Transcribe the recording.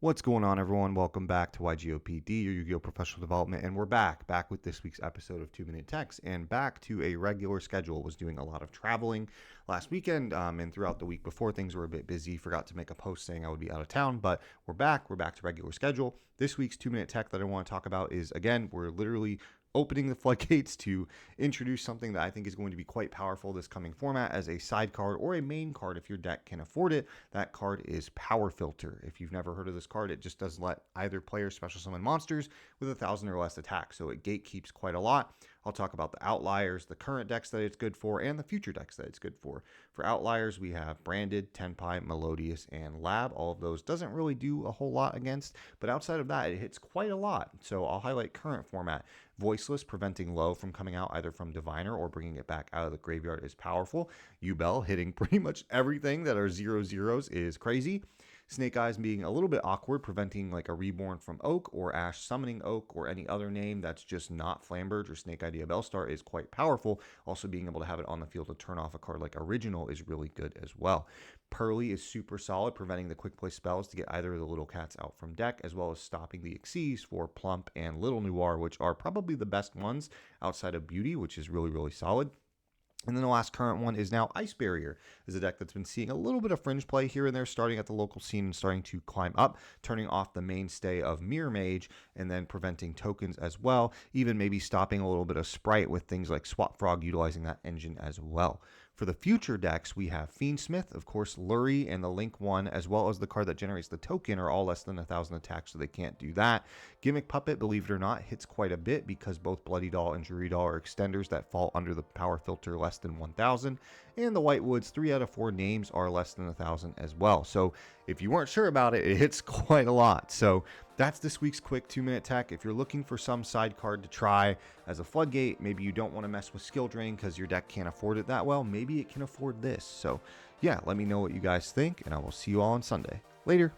What's going on, everyone? Welcome back to YGOPD, your Yu-Gi-Oh! Professional Development, and we're back with this week's episode of 2 Minute Techs, and back to a regular schedule. Was doing a lot of traveling last weekend, and throughout the week before, things were a bit busy. Forgot to make a post saying I would be out of town, but we're back. We're back to regular schedule. This week's 2 Minute Tech that I want to talk about is, again, we're literally opening the floodgates to introduce something that I think is going to be quite powerful this coming format as a side card or a main card if your deck can afford it. That card is Power Filter. If you've never heard of this card, it just does let either player special summon monsters with 1,000 or less attack, so it gatekeeps quite a lot. I'll talk about the outliers, the current decks that it's good for, and the future decks that it's good for. For outliers, we have Branded, Tenpai, Melodious, and Lab. All of those doesn't really do a whole lot against, but outside of that, it hits quite a lot. So I'll highlight current format. Voiceless, preventing low from coming out either from Diviner or bringing it back out of the graveyard is powerful. Yubel hitting pretty much everything that are 0/0s is crazy. Snake Eyes being a little bit awkward, preventing like a Reborn from Oak or Ash summoning Oak or any other name that's just not Flamberge or Snake Eye Diabellstar is quite powerful. Also being able to have it on the field to turn off a card like Original is really good as well. Pearly is super solid, preventing the quick play spells to get either of the little cats out from deck, as well as stopping the Xyz for Plump and Little Noir, which are probably the best ones outside of Beauty, which is really, really solid. And then the last current one is now Ice Barrier. Is a deck that's been seeing a little bit of fringe play here and there, starting at the local scene and starting to climb up, turning off the mainstay of Mirror Mage, and then preventing tokens as well, even maybe stopping a little bit of Sprite with things like Swap Frog utilizing that engine as well. For the future decks, we have Fiendsmith, of course, Lurie, and the Link one, as well as the card that generates the token, are all less than 1,000 attack, so they can't do that. Gimmick Puppet, believe it or not, hits quite a bit because both Bloody Doll and Jury Doll are extenders that fall under the power filter less than 1,000, and the White Woods, 3 out of 4 names are less than 1,000 as well. So if you weren't sure about it, it hits quite a lot. So that's this week's quick 2 Minute Tech. If you're looking for some side card to try as a floodgate, maybe you don't want to mess with Skill Drain because your deck can't afford it that well, maybe it can afford this. So yeah, let me know what you guys think, and I will see you all on Sunday. Later.